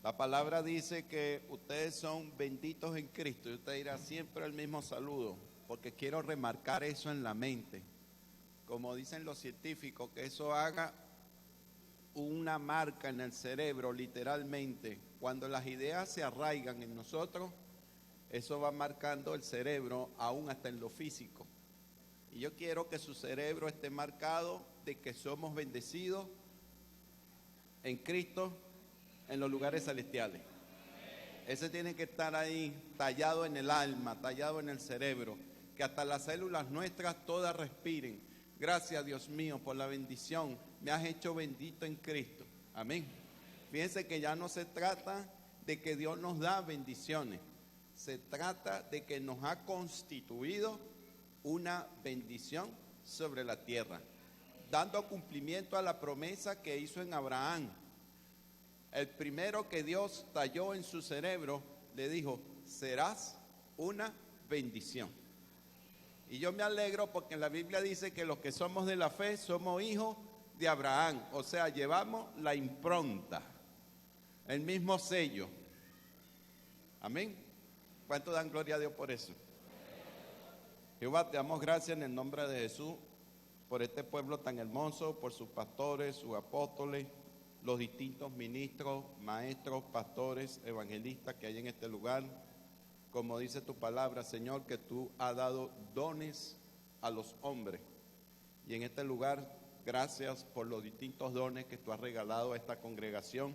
La palabra dice que ustedes son benditos en Cristo y usted dirá siempre el mismo saludo, porque quiero remarcar eso en la mente. Como dicen los científicos, que eso haga una marca en el cerebro, literalmente. Cuando las ideas se arraigan en nosotros, eso va marcando el cerebro, aún hasta en lo físico. Y yo quiero que su cerebro esté marcado de que somos bendecidos en Cristo en los lugares celestiales. Ese tiene que estar ahí, tallado en el alma, tallado en el cerebro, que hasta las células nuestras todas respiren. Gracias, Dios mío, por la bendición. Me has hecho bendito en Cristo. Amén. Fíjense que ya no se trata de que Dios nos da bendiciones. Se trata de que nos ha constituido una bendición sobre la tierra, dando cumplimiento a la promesa que hizo en Abraham. El primero que Dios talló en su cerebro, le dijo, serás una bendición. Y yo me alegro porque en la Biblia dice que los que somos de la fe somos hijos de Abraham. O sea, llevamos la impronta, el mismo sello. Amén. ¿Cuánto dan gloria a Dios por eso? Jehová, te damos gracias en el nombre de Jesús por este pueblo tan hermoso, por sus pastores, sus apóstoles, los distintos ministros, maestros, pastores, evangelistas que hay en este lugar. Como dice tu palabra, Señor, que tú has dado dones a los hombres. Y en este lugar, gracias por los distintos dones que tú has regalado a esta congregación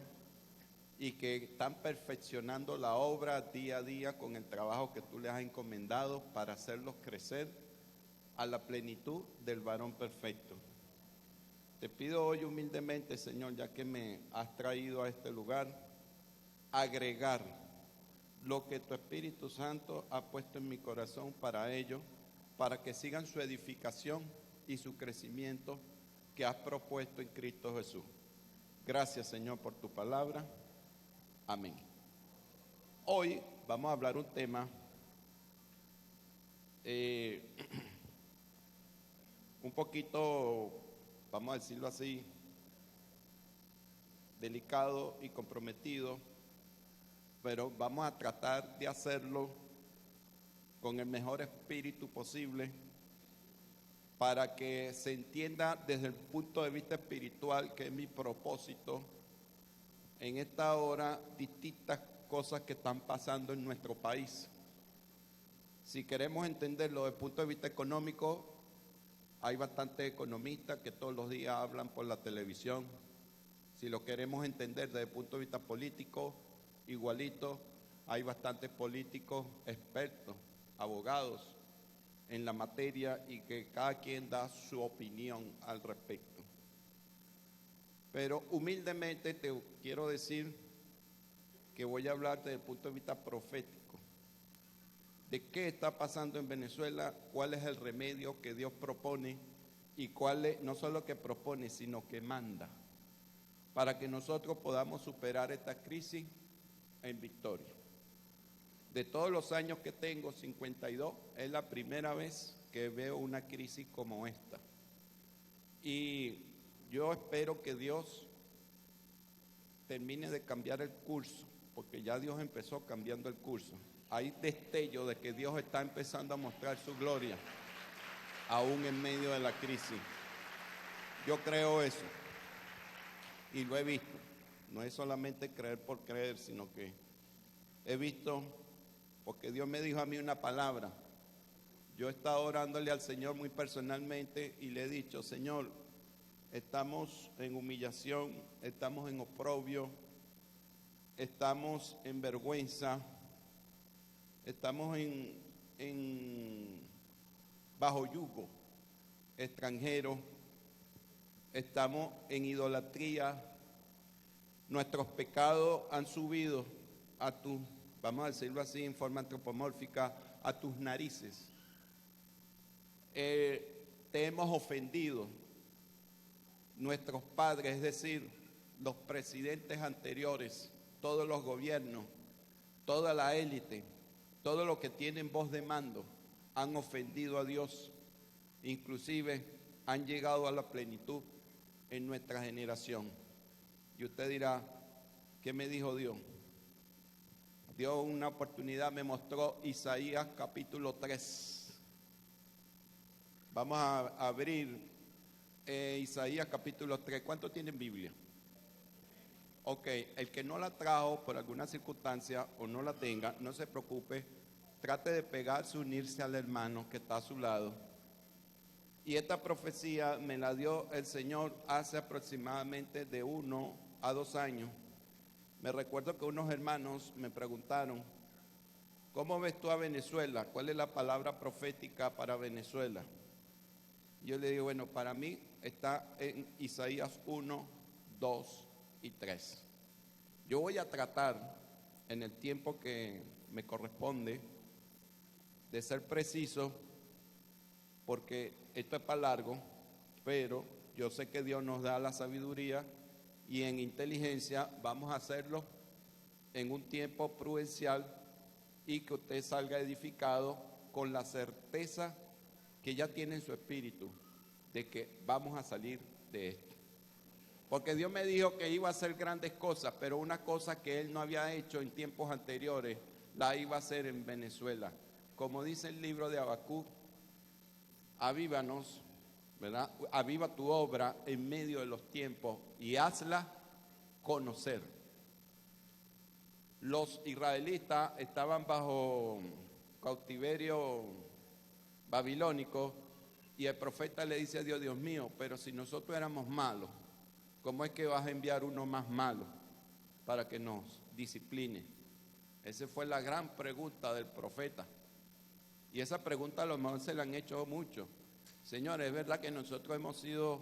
y que están perfeccionando la obra día a día con el trabajo que tú les has encomendado para hacerlos crecer a la plenitud del varón perfecto. Te pido hoy humildemente, Señor, ya que me has traído a este lugar, agregar lo que tu Espíritu Santo ha puesto en mi corazón para ellos, para que sigan su edificación y su crecimiento que has propuesto en Cristo Jesús. Gracias, Señor, por tu palabra. Amén. Hoy vamos a hablar un tema un poquito, vamos a decirlo así, delicado y comprometido, pero vamos a tratar de hacerlo con el mejor espíritu posible para que se entienda desde el punto de vista espiritual, que es mi propósito en esta hora, distintas cosas que están pasando en nuestro país. Si queremos entenderlo desde el punto de vista económico, hay bastantes economistas que todos los días hablan por la televisión. Si lo queremos entender desde el punto de vista político, igualito, hay bastantes políticos expertos, abogados en la materia y que cada quien da su opinión al respecto. Pero humildemente te quiero decir que voy a hablar desde el punto de vista profético. De qué está pasando en Venezuela, cuál es el remedio que Dios propone y cuál es, no solo que propone, sino que manda, para que nosotros podamos superar esta crisis en victoria. De todos los años que tengo, 52, es la primera vez que veo una crisis como esta. Y yo espero que Dios termine de cambiar el curso, porque ya Dios empezó cambiando el curso. Hay destello de que Dios está empezando a mostrar su gloria, aún en medio de la crisis. Yo creo eso, y lo he visto. No es solamente creer por creer, sino que he visto, porque Dios me dijo a mí una palabra. Yo he estado orándole al Señor muy personalmente y le he dicho, Señor, estamos en humillación, estamos en oprobio, estamos en vergüenza, estamos bajo yugo extranjero, estamos en idolatría, nuestros pecados han subido a tus, vamos a decirlo así en forma antropomórfica, a tus narices. Te hemos ofendido. Nuestros padres, es decir, los presidentes anteriores, todos los gobiernos, toda la élite, todos los que tienen voz de mando, han ofendido a Dios, inclusive han llegado a la plenitud en nuestra generación. Y usted dirá, ¿qué me dijo Dios? Dios una oportunidad me mostró Isaías capítulo 3. Vamos a abrir Isaías capítulo 3. ¿Cuántos tienen Biblia? Ok, el que no la trajo por alguna circunstancia o no la tenga, no se preocupe, trate de pegarse, unirse al hermano que está a su lado. Y esta profecía me la dio el Señor hace aproximadamente de 1 a 2 años. Me recuerdo que unos hermanos me preguntaron, ¿cómo ves tú a Venezuela? ¿Cuál es la palabra profética para Venezuela? Yo le digo, bueno, para mí está en Isaías 1, 2 y 3. Yo voy a tratar, en el tiempo que me corresponde, de ser preciso, porque esto es para largo, pero yo sé que Dios nos da la sabiduría y en inteligencia vamos a hacerlo en un tiempo prudencial y que usted salga edificado con la certeza que ya tiene en su espíritu de que vamos a salir de esto. Porque Dios me dijo que iba a hacer grandes cosas, pero una cosa que Él no había hecho en tiempos anteriores, la iba a hacer en Venezuela. Como dice el libro de Habacuc, avívanos, ¿verdad? Aviva tu obra en medio de los tiempos y hazla conocer. Los israelitas estaban bajo cautiverio babilónico y el profeta le dice a Dios, Dios mío, pero si nosotros éramos malos, ¿cómo es que vas a enviar uno más malo para que nos discipline? Esa fue la gran pregunta del profeta. Y esa pregunta a lo mejor se la han hecho muchos. Señor, es verdad que nosotros hemos sido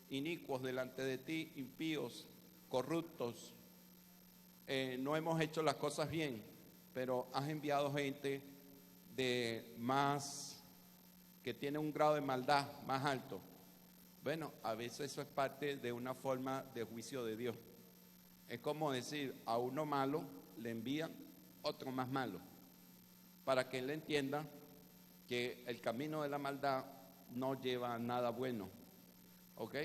inicuos delante de ti, impíos, corruptos, no hemos hecho las cosas bien, pero has enviado gente de más, que tiene un grado de maldad más alto. Bueno, a veces eso es parte de una forma de juicio de Dios. Es como decir, a uno malo le envían otro más malo, para que él entienda que el camino de la maldad no lleva a nada bueno. ¿Ok?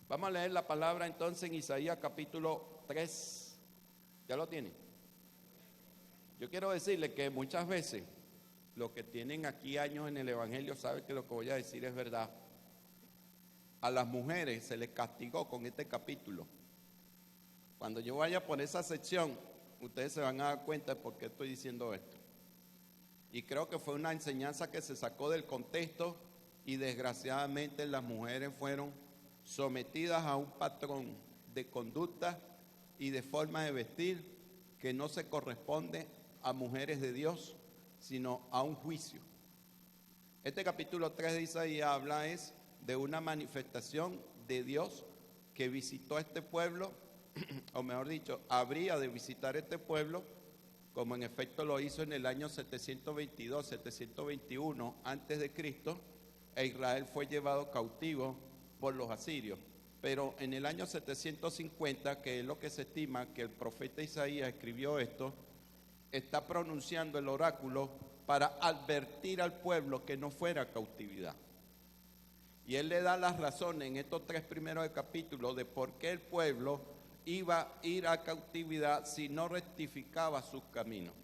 Vamos a leer la palabra entonces en Isaías capítulo 3. ¿Ya lo tienen? Yo quiero decirle que muchas veces los que tienen aquí años en el Evangelio saben que lo que voy a decir es verdad. A las mujeres se les castigó con este capítulo. Cuando yo vaya por esa sección, ustedes se van a dar cuenta de por qué estoy diciendo esto. Y creo que fue una enseñanza que se sacó del contexto y desgraciadamente las mujeres fueron sometidas a un patrón de conducta y de forma de vestir que no se corresponde a mujeres de Dios, sino a un juicio. Este capítulo 3 de Isaías habla de una manifestación de Dios que visitó a este pueblo, o mejor dicho, habría de visitar este pueblo, como en efecto lo hizo en el año 722, 721 antes de Cristo, e Israel fue llevado cautivo por los asirios. Pero en el año 750, que es lo que se estima que el profeta Isaías escribió esto, está pronunciando el oráculo para advertir al pueblo que no fuera a cautividad. Y él le da las razones en estos 3 primeros capítulos de por qué el pueblo iba a ir a cautividad si no rectificaba sus caminos.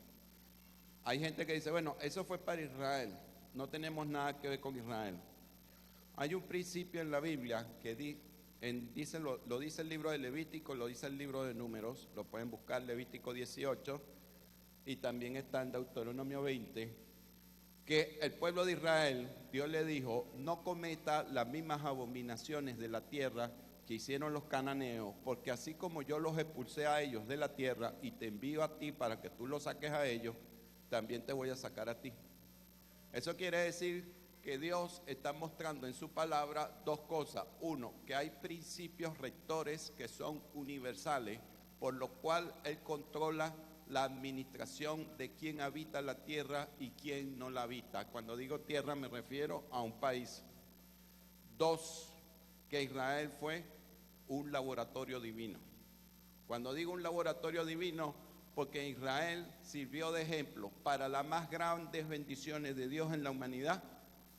Hay gente que dice, bueno, eso fue para Israel, no tenemos nada que ver con Israel. Hay un principio en la Biblia que lo dice el libro de Levítico, lo dice el libro de Números, lo pueden buscar, Levítico 18, y también está en Deuteronomio 20, que el pueblo de Israel, Dios le dijo, no cometa las mismas abominaciones de la tierra que hicieron los cananeos, porque así como yo los expulsé a ellos de la tierra y te envío a ti para que tú los saques a ellos, también te voy a sacar a ti. Eso quiere decir que Dios está mostrando en su palabra 2 cosas. Uno, que hay principios rectores que son universales, por lo cual Él controla la administración de quién habita la tierra y quién no la habita. Cuando digo tierra me refiero a un país. 2, que Israel fue un laboratorio divino. Cuando digo un laboratorio divino, porque Israel sirvió de ejemplo para las más grandes bendiciones de Dios en la humanidad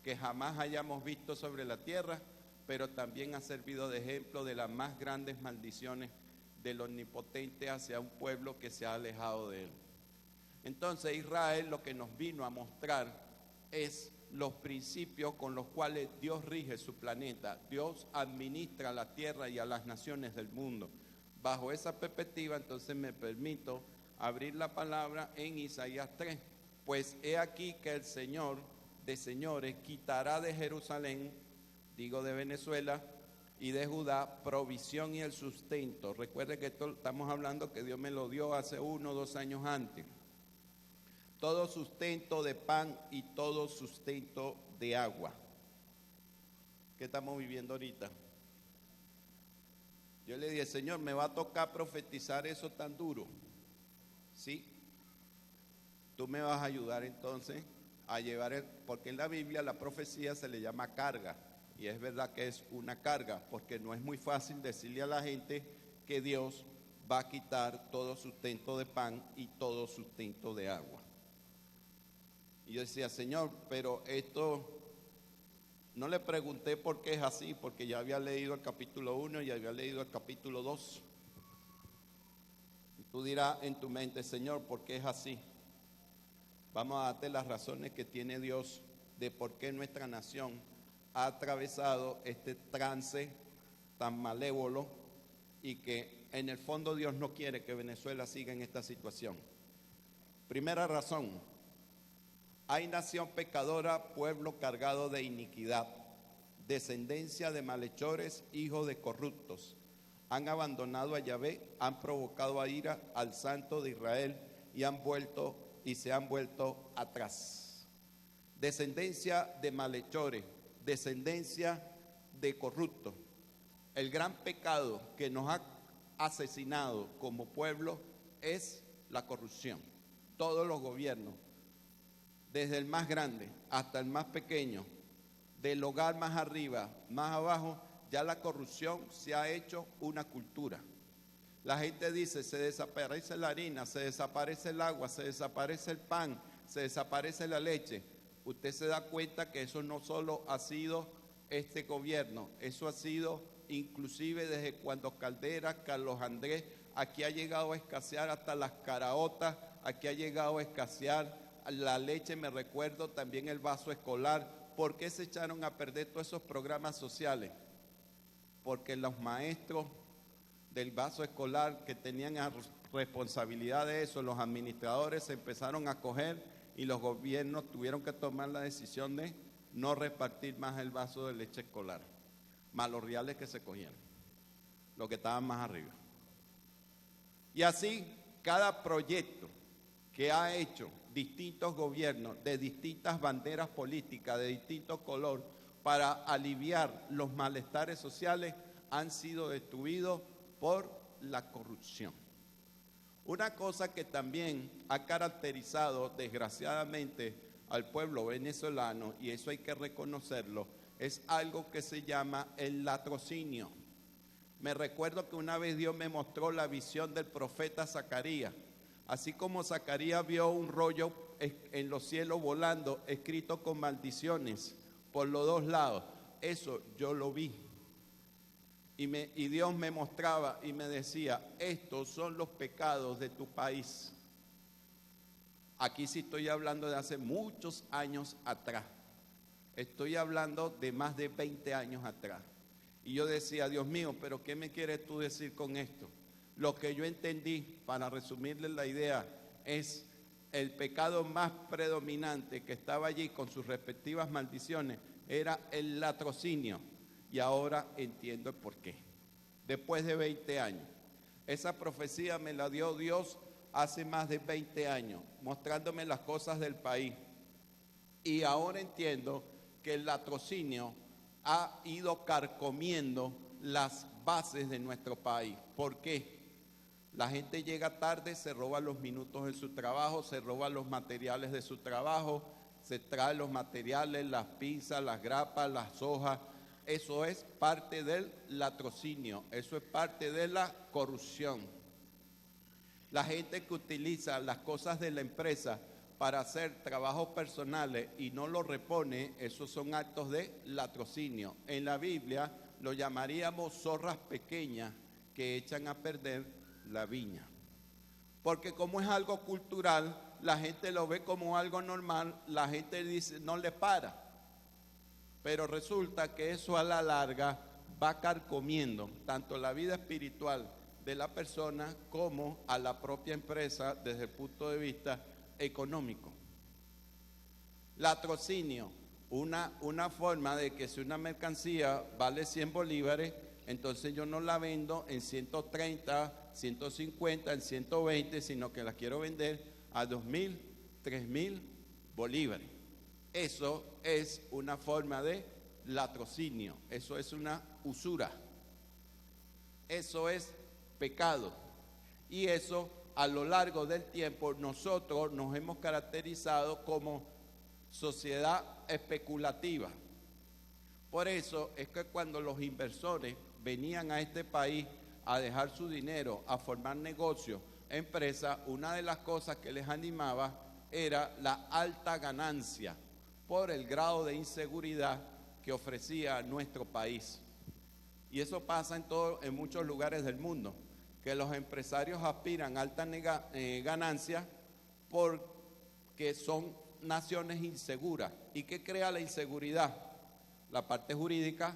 que jamás hayamos visto sobre la tierra, pero también ha servido de ejemplo de las más grandes maldiciones del Omnipotente hacia un pueblo que se ha alejado de él. Entonces Israel lo que nos vino a mostrar es los principios con los cuales Dios rige su planeta. Dios administra la tierra y a las naciones del mundo. Bajo esa perspectiva, entonces me permito abrir la palabra en Isaías 3. Pues he aquí que el Señor de señores quitará de Jerusalén, digo de Venezuela, y de Judá, provisión y el sustento. Recuerde que esto estamos hablando que Dios me lo dio hace 1 o 2 años antes. Todo sustento de pan y todo sustento de agua. ¿Qué estamos viviendo ahorita? Yo le dije, Señor, ¿me va a tocar profetizar eso tan duro? Sí. Tú me vas a ayudar entonces a llevar, porque en la Biblia la profecía se le llama carga. Y es verdad que es una carga, porque no es muy fácil decirle a la gente que Dios va a quitar todo sustento de pan y todo sustento de agua. Y yo decía, Señor, pero esto, no le pregunté por qué es así, porque ya había leído el capítulo 1 y ya había leído el capítulo 2. Y tú dirás en tu mente, Señor, ¿por qué es así? Vamos a darte las razones que tiene Dios de por qué nuestra nación ha atravesado este trance tan malévolo y que en el fondo Dios no quiere que Venezuela siga en esta situación. Primera razón. Hay nación pecadora, pueblo cargado de iniquidad, descendencia de malhechores, hijos de corruptos. Han abandonado a Yahvé, han provocado a ira al Santo de Israel y se han vuelto atrás. Descendencia de malhechores, descendencia de corruptos. El gran pecado que nos ha asesinado como pueblo es la corrupción. Todos los gobiernos, desde el más grande hasta el más pequeño, del hogar más arriba, más abajo, ya la corrupción se ha hecho una cultura. La gente dice, se desaparece la harina, se desaparece el agua, se desaparece el pan, se desaparece la leche. Usted se da cuenta que eso no solo ha sido este gobierno, eso ha sido inclusive desde cuando Caldera, Carlos Andrés, aquí ha llegado a escasear hasta las caraotas, aquí ha llegado a escasear la leche, me recuerdo también el vaso escolar. ¿Por qué se echaron a perder todos esos programas sociales? Porque los maestros del vaso escolar que tenían responsabilidad de eso, los administradores se empezaron a coger y los gobiernos tuvieron que tomar la decisión de no repartir más el vaso de leche escolar, más los reales que se cogían, los que estaban más arriba. Y así, cada proyecto que ha hecho distintos gobiernos de distintas banderas políticas, de distinto color, para aliviar los malestares sociales, han sido destruidos por la corrupción. Una cosa que también ha caracterizado desgraciadamente al pueblo venezolano, y eso hay que reconocerlo, es algo que se llama el latrocinio. Me recuerdo que una vez Dios me mostró la visión del profeta Zacarías. Así como Zacarías vio un rollo en los cielos volando, escrito con maldiciones por los dos lados, eso yo lo vi. Y Dios me mostraba y me decía, estos son los pecados de tu país. Aquí sí estoy hablando de hace muchos años atrás. Estoy hablando de más de 20 años atrás. Y yo decía, Dios mío, ¿pero qué me quieres tú decir con esto? Lo que yo entendí, para resumirles la idea, es el pecado más predominante que estaba allí con sus respectivas maldiciones, era el latrocinio. Y ahora entiendo el porqué. Después de 20 años. Esa profecía me la dio Dios hace más de 20 años, mostrándome las cosas del país. Y ahora entiendo que el latrocinio ha ido carcomiendo las bases de nuestro país. ¿Por qué? La gente llega tarde, se roba los minutos en su trabajo, se roba los materiales de su trabajo, se trae los materiales, las pinzas, las grapas, las hojas. Eso es parte del latrocinio, eso es parte de la corrupción. La gente que utiliza las cosas de la empresa para hacer trabajos personales y no lo repone, esos son actos de latrocinio. En la Biblia lo llamaríamos zorras pequeñas que echan a perder la viña. Porque como es algo cultural, la gente lo ve como algo normal, la gente dice, no le para. Pero resulta que eso a la larga va carcomiendo tanto la vida espiritual de la persona como a la propia empresa desde el punto de vista económico. Latrocinio, una forma de que si una mercancía vale 100 bolívares, entonces yo no la vendo en 130, 150, en 120, sino que la quiero vender a 2.000, 3.000 bolívares. Eso es una forma de latrocinio, eso es una usura, eso es pecado. Y eso a lo largo del tiempo nosotros nos hemos caracterizado como sociedad especulativa. Por eso es que cuando los inversores venían a este país a dejar su dinero, a formar negocios, empresas, una de las cosas que les animaba era la alta ganancia por el grado de inseguridad que ofrecía nuestro país. Y eso pasa en muchos lugares del mundo, que los empresarios aspiran a alta ganancia porque son naciones inseguras. ¿Y qué crea la inseguridad? La parte jurídica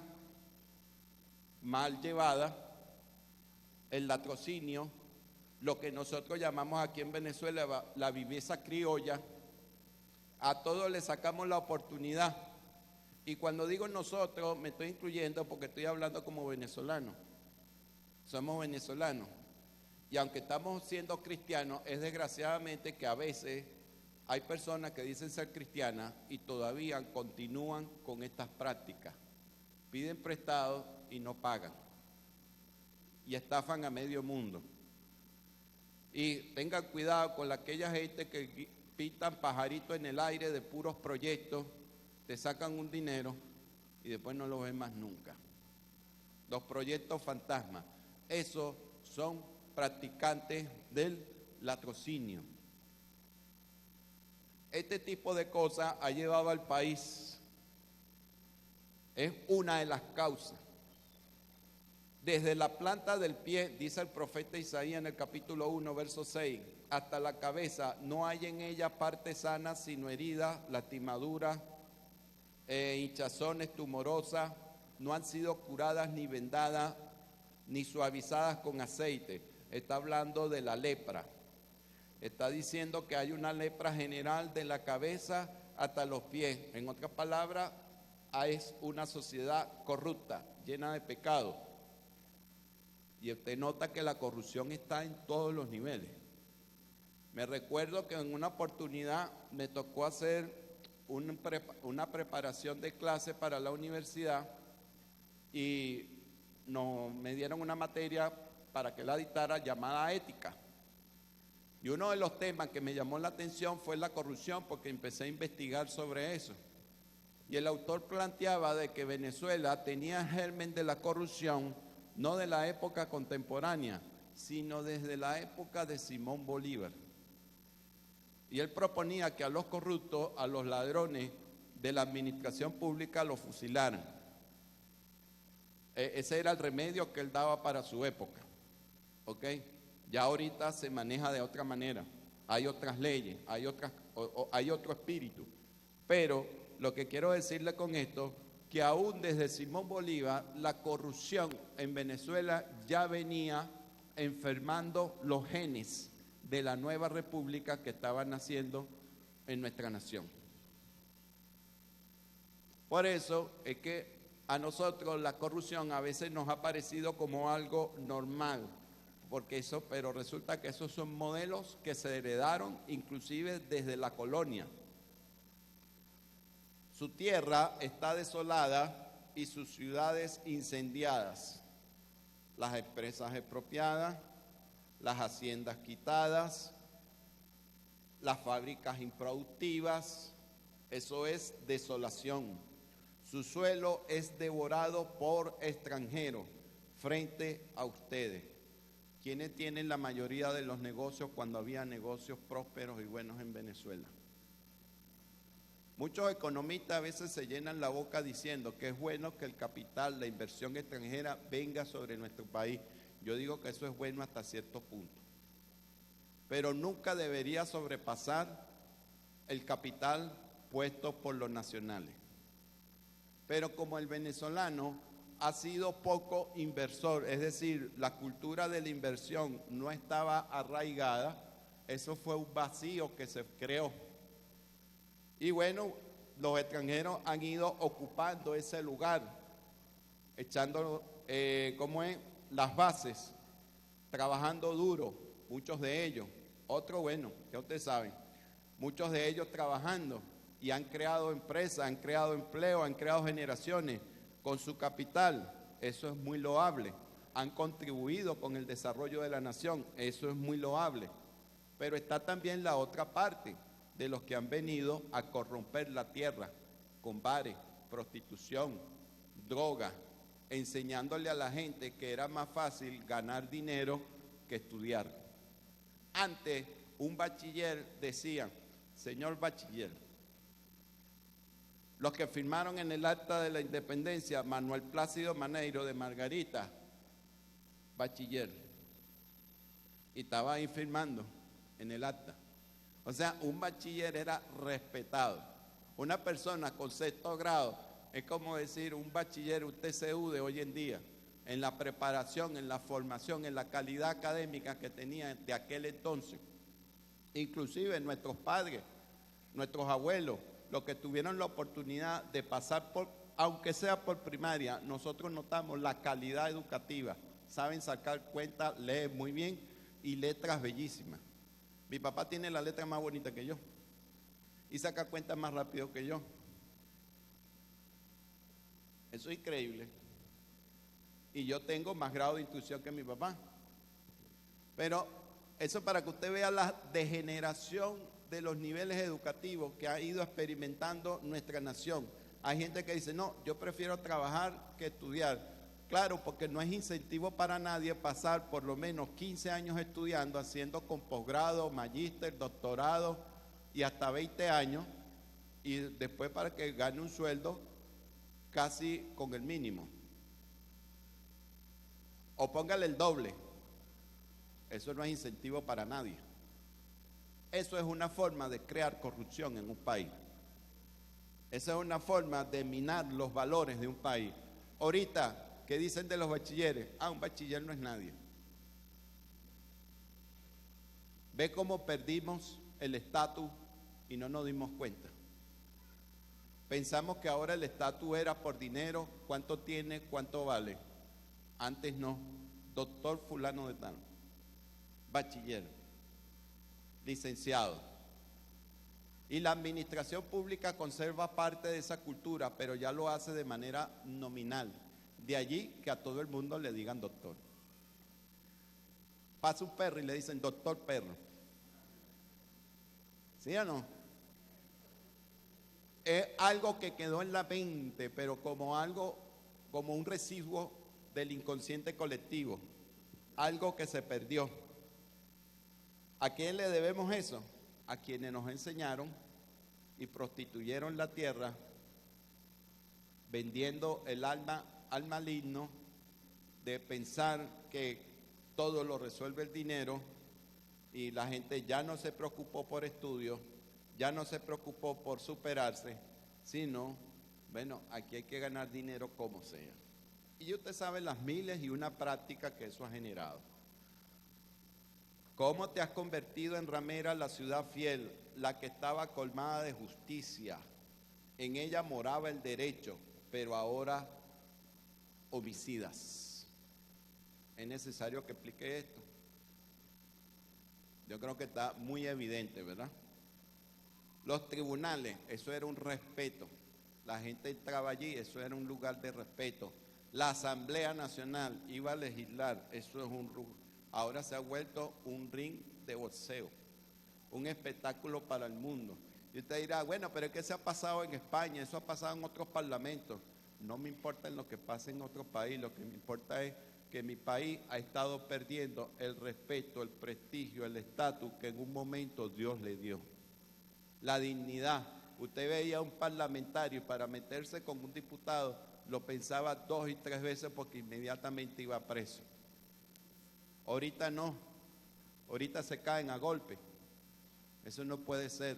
mal llevada, el latrocinio, lo que nosotros llamamos aquí en Venezuela la viveza criolla. A todos le sacamos la oportunidad. Y cuando digo nosotros, me estoy incluyendo porque estoy hablando como venezolano. Somos venezolanos. Y aunque estamos siendo cristianos, es desgraciadamente que a veces hay personas que dicen ser cristianas y todavía continúan con estas prácticas. Piden prestado y no pagan. Y estafan a medio mundo. Y tengan cuidado con aquella gente que pintan pajaritos en el aire de puros proyectos, te sacan un dinero y después no lo ven más nunca. Los proyectos fantasmas, esos son practicantes del latrocinio. Este tipo de cosas ha llevado al país, es una de las causas. Desde la planta del pie, dice el profeta Isaías en el capítulo 1, verso 6, hasta la cabeza, no hay en ella parte sana, sino heridas, lastimaduras, hinchazones, tumorosas, no han sido curadas ni vendadas, ni suavizadas con aceite. Está hablando de la lepra. Está diciendo que hay una lepra general de la cabeza hasta los pies. En otras palabras, es una sociedad corrupta, llena de pecado. Y usted nota que la corrupción está en todos los niveles. Me recuerdo que en una oportunidad me tocó hacer una preparación de clase para la universidad y me dieron una materia para que la dictara llamada ética. Y uno de los temas que me llamó la atención fue la corrupción, porque empecé a investigar sobre eso. Y el autor planteaba de que Venezuela tenía el germen de la corrupción no de la época contemporánea, sino desde la época de Simón Bolívar. Y él proponía que a los corruptos, a los ladrones de la administración pública, los fusilaran. Ese era el remedio que él daba para su época. ¿Ok? Ya ahorita se maneja de otra manera. Hay otras leyes, hay otro espíritu. Pero lo que quiero decirle con esto, que aún desde Simón Bolívar, la corrupción en Venezuela ya venía enfermando los genes de la nueva república que estaba naciendo en nuestra nación. Por eso es que a nosotros la corrupción a veces nos ha parecido como algo normal, pero resulta que esos son modelos que se heredaron inclusive desde la colonia. Su tierra está desolada y sus ciudades incendiadas, las empresas expropiadas, las haciendas quitadas, las fábricas improductivas, eso es desolación. Su suelo es devorado por extranjeros frente a ustedes. ¿Quiénes tienen la mayoría de los negocios cuando había negocios prósperos y buenos en Venezuela? Muchos economistas a veces se llenan la boca diciendo que es bueno que el capital, la inversión extranjera venga sobre nuestro país. Yo digo que eso es bueno hasta cierto punto. Pero nunca debería sobrepasar el capital puesto por los nacionales. Pero como el venezolano ha sido poco inversor, es decir, la cultura de la inversión no estaba arraigada, eso fue un vacío que se creó. Y bueno, los extranjeros han ido ocupando ese lugar, echando, las bases, trabajando duro, muchos de ellos. Otros, bueno, ya ustedes saben, muchos de ellos trabajando y han creado empresas, han creado empleo, han creado generaciones con su capital. Eso es muy loable. Han contribuido con el desarrollo de la nación. Eso es muy loable. Pero está también la otra parte de los que han venido a corromper la tierra con bares, prostitución, droga, enseñándole a la gente que era más fácil ganar dinero que estudiar. Antes, un bachiller decía, señor bachiller, los que firmaron en el acta de la independencia, Manuel Plácido Maneiro de Margarita, bachiller, y estaba ahí firmando en el acta. O sea, un bachiller era respetado. Una persona con sexto grado es como decir un bachiller, un TCU de hoy en día, en la preparación, en la formación, en la calidad académica que tenía de aquel entonces. Inclusive nuestros padres, nuestros abuelos, los que tuvieron la oportunidad de pasar por, aunque sea por primaria, nosotros notamos la calidad educativa. Saben sacar cuentas, leen muy bien y letras bellísimas. Mi papá tiene la letra más bonita que yo y saca cuentas más rápido que yo. Eso es increíble. Y yo tengo más grado de instrucción que mi papá. Pero eso para que usted vea la degeneración de los niveles educativos que ha ido experimentando nuestra nación. Hay gente que dice, no, yo prefiero trabajar que estudiar. Claro, porque no es incentivo para nadie pasar por lo menos 15 años estudiando, haciendo con posgrado, magíster, doctorado y hasta 20 años, y después para que gane un sueldo casi con el mínimo. O póngale el doble. Eso no es incentivo para nadie. Eso es una forma de crear corrupción en un país. Esa es una forma de minar los valores de un país. Ahorita, ¿qué dicen de los bachilleres? Un bachiller no es nadie. Ve cómo perdimos el estatus y no nos dimos cuenta. Pensamos que ahora el estatus era por dinero, cuánto tiene, cuánto vale. Antes no. Doctor fulano de tal. Bachiller. Licenciado. Y la administración pública conserva parte de esa cultura, pero ya lo hace de manera nominal. De allí que a todo el mundo le digan doctor. Pasa un perro y le dicen doctor perro. ¿Sí o no? Es algo que quedó en la mente, pero como un residuo del inconsciente colectivo. Algo que se perdió. ¿A quién le debemos eso? A quienes nos enseñaron y prostituyeron la tierra, vendiendo el alma al maligno de pensar que todo lo resuelve el dinero, y la gente ya no se preocupó por estudios, ya no se preocupó por superarse, sino, bueno, aquí hay que ganar dinero como sea. Y usted sabe las miles y una práctica que eso ha generado. ¿Cómo te has convertido en ramera la ciudad fiel, la que estaba colmada de justicia? En ella moraba el derecho, pero ahora homicidas. Es necesario que explique esto. Yo creo que está muy evidente, ¿verdad? Los tribunales, eso era un respeto. La gente entraba allí, eso era un lugar de respeto. La Asamblea Nacional iba a legislar, eso es un lugar. Ahora se ha vuelto un ring de boxeo, un espectáculo para el mundo. Y usted dirá, bueno, pero es que se ha pasado en España, eso ha pasado en otros parlamentos. No me importa en lo que pase en otro país, lo que me importa es que mi país ha estado perdiendo el respeto, el prestigio, el estatus que en un momento Dios le dio. La dignidad. Usted veía a un parlamentario y para meterse con un diputado lo pensaba 2 y 3 veces porque inmediatamente iba preso. Ahorita no, ahorita se caen a golpe. Eso no puede ser.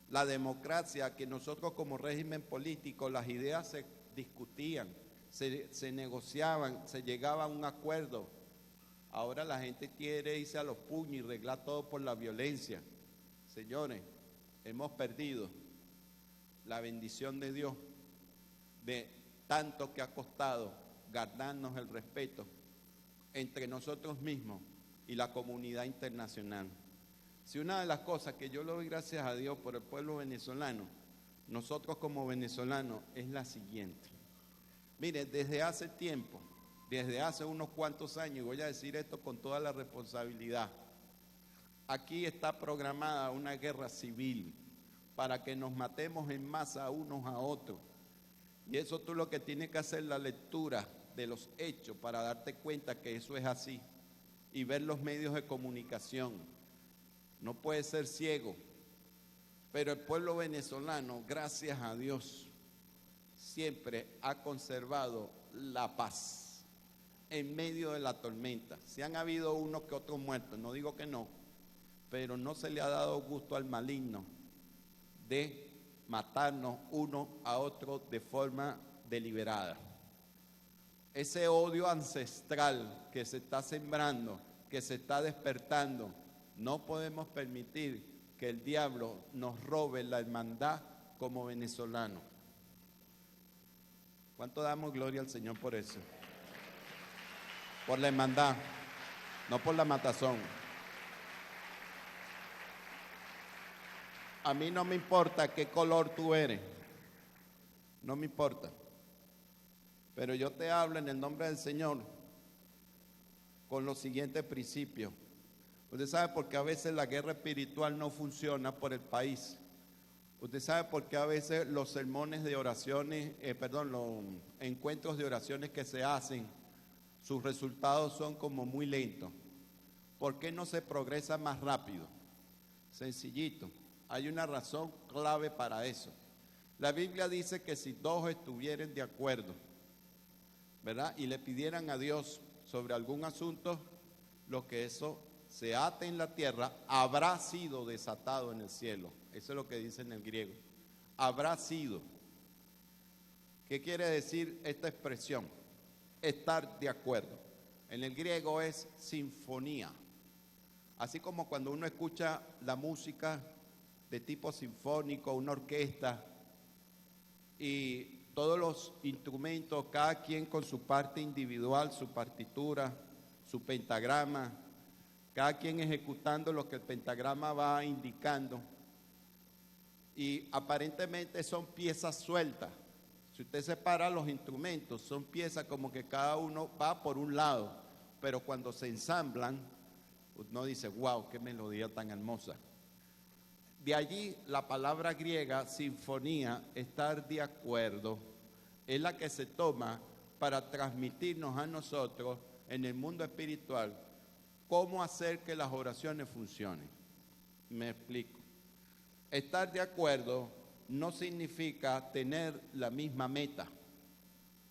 La democracia, que nosotros como régimen político, las ideas se discutían, se negociaban, se llegaba a un acuerdo. Ahora la gente quiere irse a los puños y arreglar todo por la violencia. Señores, hemos perdido la bendición de Dios de tanto que ha costado ganarnos el respeto entre nosotros mismos y la comunidad internacional. Si una de las cosas que yo le doy gracias a Dios por el pueblo venezolano, nosotros como venezolanos, es la siguiente. Mire, desde hace tiempo, desde hace unos cuantos años, y voy a decir esto con toda la responsabilidad, aquí está programada una guerra civil para que nos matemos en masa unos a otros. Y eso tú lo que tienes que hacer es la lectura de los hechos para darte cuenta que eso es así y ver los medios de comunicación. No puede ser ciego, pero el pueblo venezolano, gracias a Dios, siempre ha conservado la paz en medio de la tormenta. Si han habido unos que otros muertos, no digo que no, pero no se le ha dado gusto al maligno de matarnos uno a otro de forma deliberada. Ese odio ancestral que se está sembrando, que se está despertando, no podemos permitir que el diablo nos robe la hermandad como venezolanos. ¿Cuánto damos gloria al Señor por eso? Por la hermandad, no por la matazón. A mí no me importa qué color tú eres, no me importa. Pero yo te hablo en el nombre del Señor con los siguientes principios. Usted sabe por qué a veces la guerra espiritual no funciona por el país. Usted sabe por qué a veces los sermones de oraciones, los encuentros de oraciones que se hacen, sus resultados son como muy lentos. ¿Por qué no se progresa más rápido? Sencillito. Hay una razón clave para eso. La Biblia dice que si dos estuvieran de acuerdo, ¿verdad?, y le pidieran a Dios sobre algún asunto, lo que eso se ate en la tierra habrá sido desatado en el cielo. Eso es lo que dice en el griego. Habrá sido. ¿Qué quiere decir esta expresión? Estar de acuerdo. En el griego es sinfonía. Así como cuando uno escucha la música de tipo sinfónico, una orquesta, y todos los instrumentos, cada quien con su parte individual, su partitura, su pentagrama, cada quien ejecutando lo que el pentagrama va indicando, y aparentemente son piezas sueltas. Si usted separa los instrumentos, son piezas como que cada uno va por un lado, pero cuando se ensamblan, uno dice, wow, qué melodía tan hermosa. De allí la palabra griega, sinfonía, estar de acuerdo, es la que se toma para transmitirnos a nosotros en el mundo espiritual cómo hacer que las oraciones funcionen. Me explico. Estar de acuerdo no significa tener la misma meta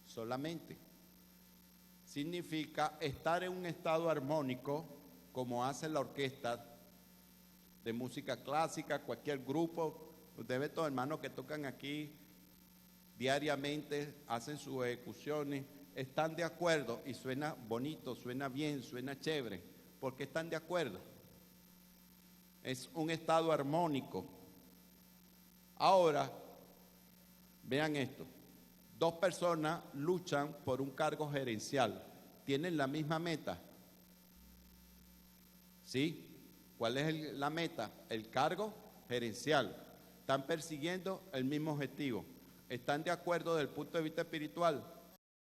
solamente. Significa estar en un estado armónico, como hace la orquesta de música clásica, cualquier grupo. Usted ve todos hermanos que tocan aquí diariamente, hacen sus ejecuciones, están de acuerdo y suena bonito, suena bien, suena chévere, porque están de acuerdo. Es un estado armónico. Ahora, vean esto. Dos personas luchan por un cargo gerencial. ¿Tienen la misma meta? ¿Sí? ¿Cuál es la meta? El cargo gerencial. Están persiguiendo el mismo objetivo. ¿Están de acuerdo desde el punto de vista espiritual?